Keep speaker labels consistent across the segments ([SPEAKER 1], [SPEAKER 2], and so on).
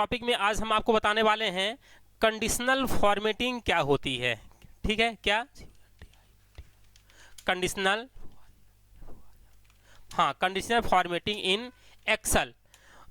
[SPEAKER 1] Topic में आज हम आपको बताने वाले हैं कंडीशनल फॉर्मेटिंग क्या होती है। ठीक है, क्या कंडीशनल, हाँ कंडीशनल फॉर्मेटिंग इन एक्सेल।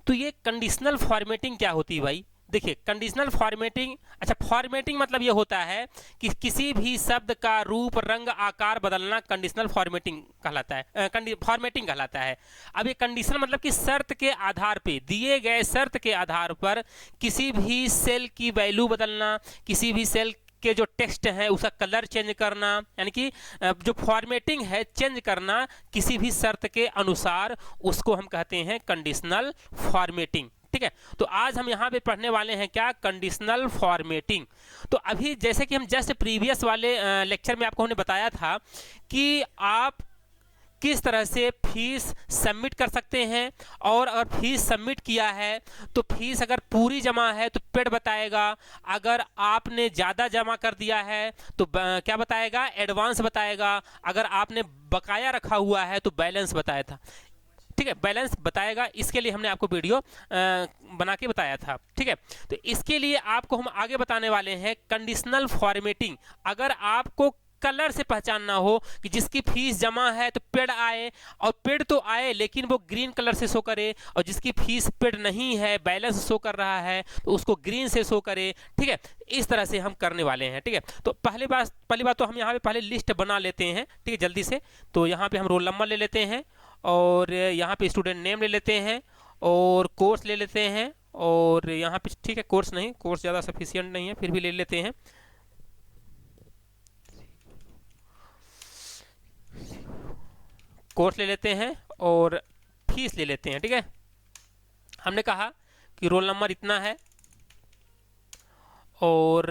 [SPEAKER 1] तो ये कंडीशनल फॉर्मेटिंग क्या होती है भाई? देखिए कंडीशनल फॉर्मेटिंग, अच्छा फॉर्मेटिंग मतलब ये होता है कि किसी भी शब्द का रूप रंग आकार बदलना कंडीशनल फॉर्मेटिंग कहलाता है, फॉर्मेटिंग कहलाता है। अब ये कंडीशन मतलब कि शर्त के आधार पे, दिए गए शर्त के आधार पर किसी भी सेल की वैल्यू बदलना, किसी भी सेल के जो टेक्स्ट है उसका कलर चेंज करना, यानी कि जो फॉर्मेटिंग है चेंज करना किसी भी शर्त के अनुसार, उसको हम कहते हैं कंडीशनल फॉर्मेटिंग। ठीक है, तो आज हम यहाँ पे पढ़ने वाले हैं क्या, कंडीशनल फॉर्मेटिंग। तो अभी जैसे कि हम जस्ट प्रीवियस वाले लेक्चर में आपको हमने बताया था कि आप किस तरह से फीस सबमिट कर सकते हैं, और अगर फीस सबमिट किया है तो फीस अगर पूरी जमा है तो पेड बताएगा, अगर आपने ज़्यादा जमा कर दिया है तो क्या बताएगा, एडवांस बताएगा, अगर आपने बकाया रखा हुआ है तो बैलेंस बताया था। ठीक है, बैलेंस बताएगा। इसके लिए हमने आपको वीडियो बना के बताया था। ठीक है, तो इसके लिए आपको हम आगे बताने वाले हैं कंडीशनल फॉर्मेटिंग। अगर आपको कलर से पहचानना हो कि जिसकी फीस जमा है तो पेड आए, और पेड तो आए लेकिन वो ग्रीन कलर से शो करे, और जिसकी फीस पेड नहीं है बैलेंस शो कर रहा है तो उसको ग्रीन से शो करे। ठीक है, इस तरह से हम करने वाले हैं। ठीक है, तो पहली बात तो हम यहाँ पे पहले लिस्ट बना लेते हैं। ठीक है, जल्दी से। तो यहाँ पे हम रोल नंबर ले लेते हैं, और यहाँ पे स्टूडेंट नेम ले लेते हैं, और कोर्स ले लेते हैं, और यहाँ पे ठीक है कोर्स नहीं, कोर्स ज़्यादा सफिशिएंट नहीं है, फिर भी ले लेते हैं। कोर्स ले लेते हैं और फीस ले लेते हैं। ठीक है, हमने कहा कि रोल नंबर इतना है, और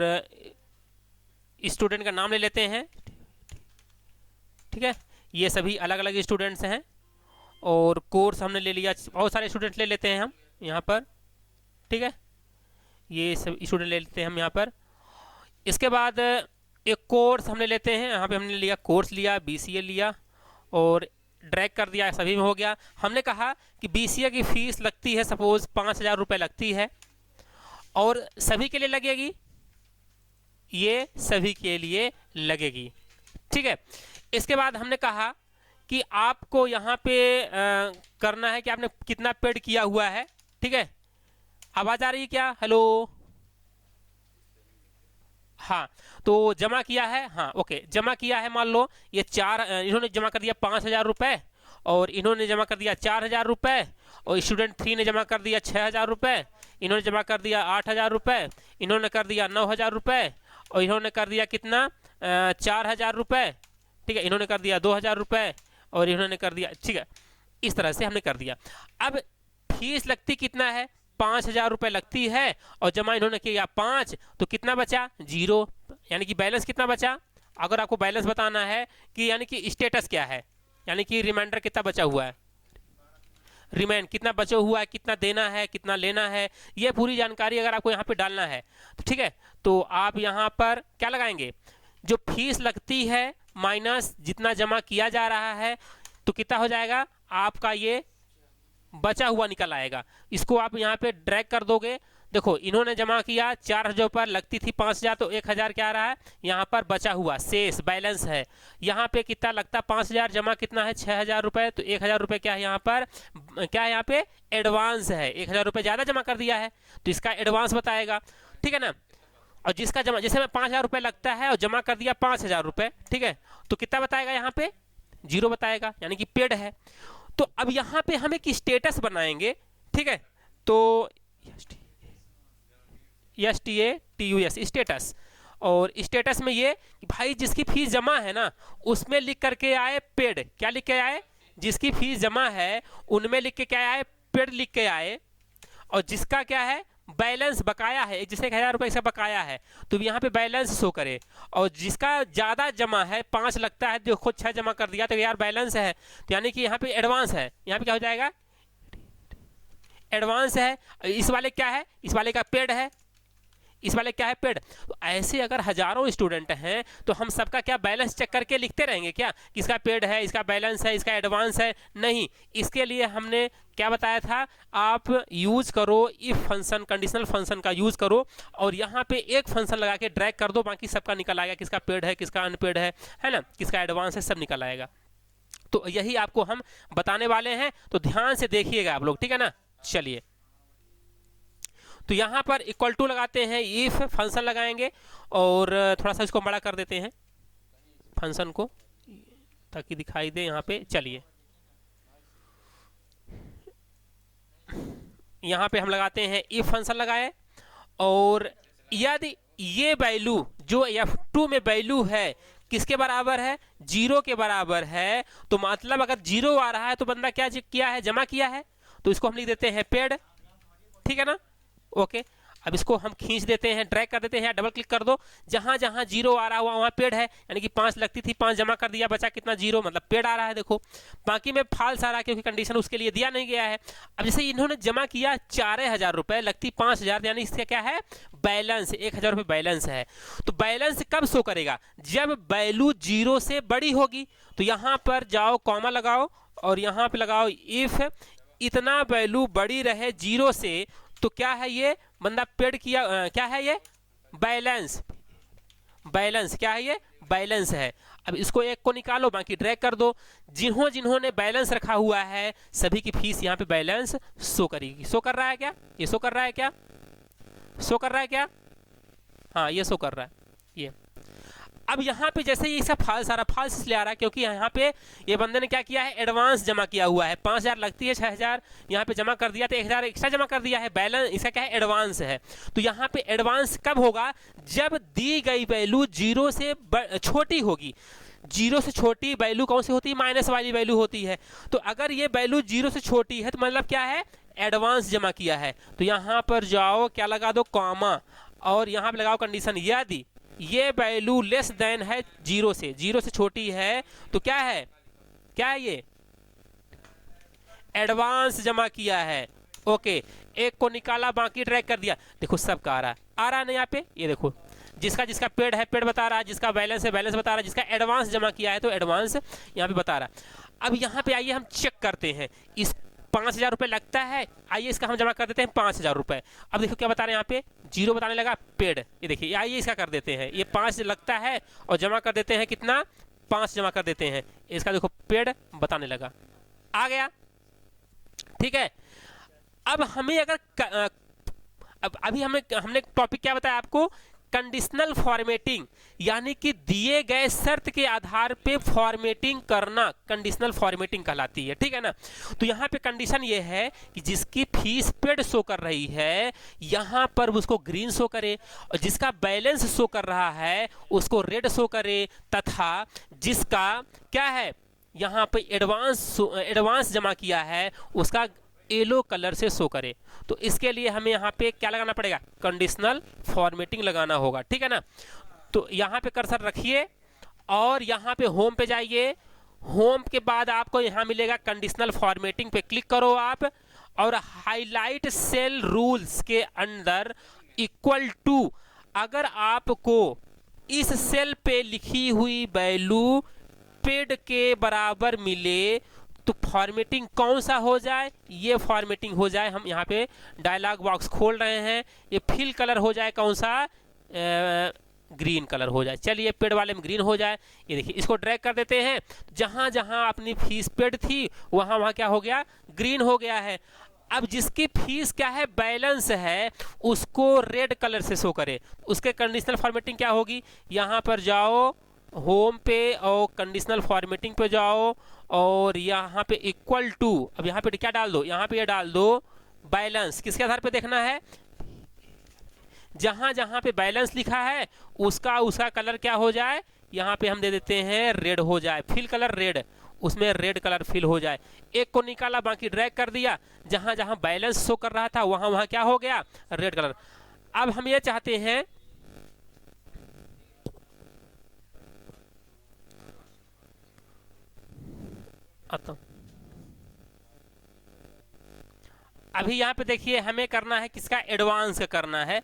[SPEAKER 1] स्टूडेंट का नाम ले लेते हैं। ठीक है, ये सभी अलग अलग स्टूडेंट्स हैं, और कोर्स हमने ले लिया, बहुत सारे स्टूडेंट्स ले लेते हैं हम यहाँ पर। ठीक है, ये सब स्टूडेंट ले लेते हैं हम यहाँ पर। इसके बाद एक कोर्स हमने लेते हैं, यहाँ पे हमने लिया कोर्स लिया, BCA लिया, और ड्रैग कर दिया, सभी में हो गया। हमने कहा कि BCA की फीस लगती है, सपोज 5,000 रुपये लगती है, और सभी के लिए लगेगी, ये सभी के लिए लगेगी। ठीक है, इसके बाद हमने कहा कि आपको यहाँ पे करना है कि आपने कितना पेड किया हुआ है। ठीक है, आवाज़ आ रही है क्या? हेलो, हाँ, तो जमा किया है, हाँ ओके, जमा किया है। मान लो ये इन्होंने जमा कर दिया 5,000 रुपये, और इन्होंने जमा कर दिया 4,000 रुपये, और स्टूडेंट 3 ने जमा कर दिया 6,000 रुपये, इन्होंने जमा कर दिया 8,000 रुपये, इन्होंने कर दिया 9,000 रुपये, और इन्होंने कर दिया कितना, 4,000 रुपये। ठीक है, इन्होंने कर दिया 2,000 रुपये, और इन्होंने कर दिया। ठीक है, इस तरह से हमने कर दिया। अब फीस लगती कितना है, 5,000 रुपये लगती है, और जमा इन्होंने किया 5, तो कितना बचा, 0, यानी कि बैलेंस कितना बचा। अगर आपको बैलेंस बताना है कि यानी कि स्टेटस क्या है, यानी कि रिमाइंडर कितना बचा हुआ है, रिमेन कितना बचा हुआ है, कितना देना है, कितना लेना है, ये पूरी जानकारी अगर आपको यहाँ पे डालना है तो ठीक है, तो आप यहाँ पर क्या लगाएंगे, जो फीस लगती है माइनस जितना जमा किया जा रहा है, तो कितना हो जाएगा आपका, ये बचा हुआ निकल आएगा। इसको आप यहाँ पे ड्रैग कर दोगे। देखो इन्होंने जमा किया 4,000 पर, लगती थी 5,000, तो 1,000 क्या आ रहा है यहाँ पर बचा हुआ, शेष बैलेंस है। यहाँ पे कितना लगता, 5,000 जमा कितना है 6,000 रुपये, तो 1,000 रुपये क्या है यहाँ पर, क्या है यहाँ पे एडवांस है। 1,000 रुपये ज़्यादा जमा कर दिया है तो इसका एडवांस बताएगा। ठीक है ना, और जिसका जमा, जैसे में 5,000 रुपये लगता है और जमा कर दिया 5,000 रुपये, ठीक है, तो कितना बताएगा यहाँ पे, 0 बताएगा, यानी कि पेड है। तो अब यहाँ पे हम एक स्टेटस बनाएंगे। ठीक है, तो STATUS स्टेटस, और स्टेटस में ये कि भाई जिसकी फीस जमा है ना उसमें लिख करके आए पेड, क्या लिख के आए, जिसकी फीस जमा है उनमें लिख के क्या आए, पेड लिख के आए, और जिसका क्या है बैलेंस बकाया है, जैसे 1,000 रुपये इसका बकाया है तो यहाँ पे बैलेंस शो करे, और जिसका ज़्यादा जमा है 5 लगता है, जो खुद 6 जमा कर दिया तो यार बैलेंस है, तो यानी कि यहाँ पे एडवांस है, यहाँ पे क्या हो जाएगा एडवांस है। इस वाले क्या है, इस वाले का पेड है, इस वाले क्या है पेड। तो ऐसे अगर हजारों स्टूडेंट हैं तो हम सबका क्या बैलेंस चेक करके लिखते रहेंगे क्या, किसका पेड है, इसका बैलेंस है, इसका एडवांस है, नहीं। इसके लिए हमने क्या बताया था, आप यूज करो इफ फंक्शन, कंडीशनल फंक्शन का यूज करो और यहाँ पे एक फंक्शन लगा के ड्रैग कर दो, बाकी सबका निकल आएगा, किसका पेड है, किसका अनपेड है ना, किसका एडवांस है, सब निकल आएगा। तो यही आपको हम बताने वाले हैं, तो ध्यान से देखिएगा आप लोग, ठीक है ना। चलिए, तो यहां पर इक्वल टू लगाते हैं, इफ फंक्शन लगाएंगे और थोड़ा सा इसको बड़ा कर देते हैं फंक्शन को ताकि दिखाई दे यहाँ पे। चलिए, यहाँ पे हम लगाते हैं इफ फंक्शन लगाए और यदि ये वैल्यू जो F2 में वैल्यू है किसके बराबर है, 0 के बराबर है, तो मतलब अगर 0 आ रहा है तो बंदा क्या किया है, जमा किया है, तो इसको हम लिख देते हैं पेड, ठीक है ना। ओके, अब इसको हम खींच देते हैं, ड्रैग कर देते हैं, डबल क्लिक कर दो, जहां जहां 0 आ रहा हुआ वहां पेड है, यानी कि 5 लगती थी, 5 जमा कर दिया, बचा कितना 0, मतलब पेड आ रहा है। देखो बाकी में फाल्स आ रहा है क्योंकि कंडीशन उसके लिए दिया नहीं गया है। अब जैसे इन्होंने जमा किया 4,000 रुपए, लगती 5,000, यानी इसका क्या है, बैलेंस 1,000 रुपए बैलेंस है। तो बैलेंस कब शो करेगा, जब वैल्यू 0 से बड़ी होगी। तो यहां पर जाओ, कॉमा लगाओ और यहां पे लगाओ इफ इतना वैल्यू बड़ी रहे 0 से, तो क्या है ये बंदा पेड किया, क्या है ये बैलेंस, बैलेंस क्या है ये, बैलेंस है। अब इसको एक को निकालो, बाकी ड्रैग कर दो, जिन्होंने बैलेंस रखा हुआ है सभी की फीस यहाँ पे बैलेंस शो करेगी। शो कर रहा है क्या, ये शो कर रहा है क्या, शो कर रहा है क्या, हाँ ये शो कर रहा है ये। अब यहाँ पे जैसे ये इसका फाल्स आ रहा, फाल्स इसलिए आ रहा है क्योंकि यहाँ पे ये बंदे ने क्या किया है, एडवांस जमा किया हुआ है, 5,000 लगती है, 6,000 यहाँ पे जमा कर दिया, तो 1,000 एक्स्ट्रा जमा कर दिया है, बैलेंस इसका क्या है, एडवांस है। तो यहाँ पे एडवांस कब होगा, जब दी गई वैल्यू 0 से छोटी होगी। 0 से छोटी वैल्यू कौन सी होती है, माइनस वाली वैल्यू होती है। तो अगर ये वैल्यू 0 से छोटी है तो मतलब क्या है, एडवांस जमा किया है। तो यहाँ पर जाओ, क्या लगा दो, कॉमा, और यहाँ पे लगाओ कंडीशन, यदि ये वैल्यू लेस देन है 0 से, 0 से छोटी है, तो क्या है, क्या है ये, एडवांस जमा किया है। ओके, एक को निकाला, बाकी ट्रैक कर दिया, देखो सबका आ रहा है ना यहाँ पे, ये देखो जिसका जिसका पेड है पेड बता रहा है, जिसका बैलेंस है बैलेंस बता रहा है, जिसका एडवांस जमा किया है तो एडवांस यहाँ पे बता रहा है। अब यहाँ पे आइए हम चेक करते हैं, इस 5,000 रुपए लगता है, आइए इसका हम जमा कर देते हैं 5,000 रुपए। अब देखो क्या बता रहे हैं यहाँ पे, 0 बताने लगा, पेड, ये देखिए, आइए इसका कर देते हैं, ये 5 लगता है और जमा कर देते हैं कितना, 5 जमा कर देते हैं, इसका देखो पेड बताने लगा, आ गया, ठीक है। अब हमें अगर अब अभी हमने टॉपिक क्या बताया आपको, कंडीशनल फॉर्मेटिंग, यानी कि दिए गए शर्त के आधार पे फॉर्मेटिंग करना कंडीशनल फॉर्मेटिंग कहलाती है, ठीक है ना। तो यहाँ पे कंडीशन ये है कि जिसकी फीस पेड शो कर रही है यहाँ पर उसको ग्रीन शो करे, और जिसका बैलेंस शो कर रहा है उसको रेड शो करे, तथा जिसका क्या है यहाँ पे एडवांस जमा किया है उसका येलो कलर से शो करे। तो इसके लिए हमें यहाँ पे क्या लगाना पड़ेगा, कंडीशनल फॉर्मेटिंग लगाना होगा, ठीक है ना। तो यहाँ पे कर्सर रखिए और यहाँ पे होम पे जाइए, होम के बाद आपको यहाँ मिलेगा कंडीशनल फॉर्मेटिंग पे क्लिक करो आप, और हाईलाइट सेल रूल्स के अंदर इक्वल टू, अगर आपको इस सेल पे लिखी हुई वैल्यू पेड के बराबर मिले तो फॉर्मेटिंग कौन सा हो जाए, ये फॉर्मेटिंग हो जाए। हम यहाँ पे डायलॉग बॉक्स खोल रहे हैं, ये फिल कलर हो जाए कौन सा, ग्रीन कलर हो जाए। चलिए पेड वाले में ग्रीन हो जाए, ये देखिए इसको ड्रैग कर देते हैं, जहां जहां अपनी फीस पेड थी वहां वहां क्या हो गया, ग्रीन हो गया है। अब जिसकी फीस क्या है, बैलेंस है, उसको रेड कलर से शो करे, उसके कंडीशनल फॉर्मेटिंग क्या होगी, यहाँ पर जाओ होम पे और कंडीशनल फॉर्मेटिंग पे जाओ और यहाँ पे इक्वल टू, अब यहाँ पे क्या डाल दो, यहाँ पे ये डाल दो बैलेंस, किसके आधार पे देखना है, जहां जहां पे बैलेंस लिखा है उसका कलर क्या हो जाए, यहाँ पे हम दे देते हैं रेड हो जाए, फिल कलर रेड, उसमें रेड कलर फिल हो जाए। एक को निकाला, बाकी ड्रैग कर दिया, जहां जहां बैलेंस शो कर रहा था वहां वहां क्या हो गया, रेड कलर। अब हम ये चाहते हैं अभी यहाँ पे देखिए हमें करना है किसका, एडवांस का करना है।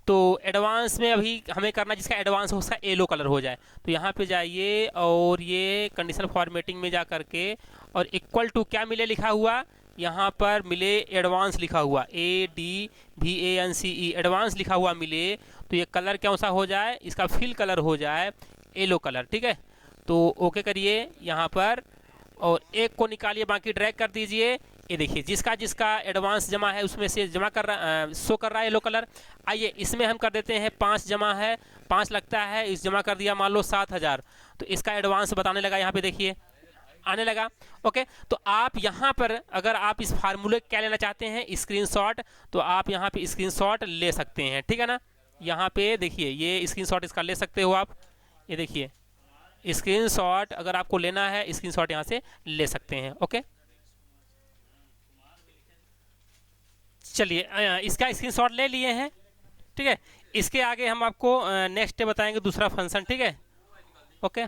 [SPEAKER 1] तो एडवांस में अभी हमें करना जिसका एडवांस हो उसका येलो कलर हो जाए। तो यहाँ पे जाइए और ये कंडीशनल फॉर्मेटिंग में जा करके और इक्वल टू क्या मिले लिखा हुआ, यहाँ पर मिले एडवांस लिखा हुआ, ADVANCE एडवांस लिखा हुआ मिले। तो ये कलर कौन सा हो जाए, इसका फिल कलर हो जाए येलो कलर, ठीक है। तो ओके करिए यहाँ पर और एक को निकालिए, बाकी ड्रैग कर दीजिए। ये देखिए जिसका जिसका एडवांस जमा है उसमें से जमा कर रहा शो कर रहा है येलो कलर। आइए इसमें हम कर देते हैं 5 जमा है, 5 लगता है, इस जमा कर दिया मान लो 7,000, तो इसका एडवांस बताने लगा, यहाँ पे देखिए आने लगा। ओके, तो आप यहाँ पर अगर आप इस फार्मूले क्या लेना चाहते हैं स्क्रीनशॉट, तो आप यहाँ पे स्क्रीनशॉट ले सकते हैं, ठीक है ना। यहाँ पे देखिए ये स्क्रीनशॉट इसका ले सकते हो आप, ये देखिए स्क्रीनशॉट अगर आपको लेना है स्क्रीनशॉट यहाँ से ले सकते हैं। ओके चलिए इसका स्क्रीनशॉट ले लिए हैं, ठीक है। इसके आगे हम आपको नेक्स्ट बताएंगे दूसरा फंक्शन, ठीक है। ओके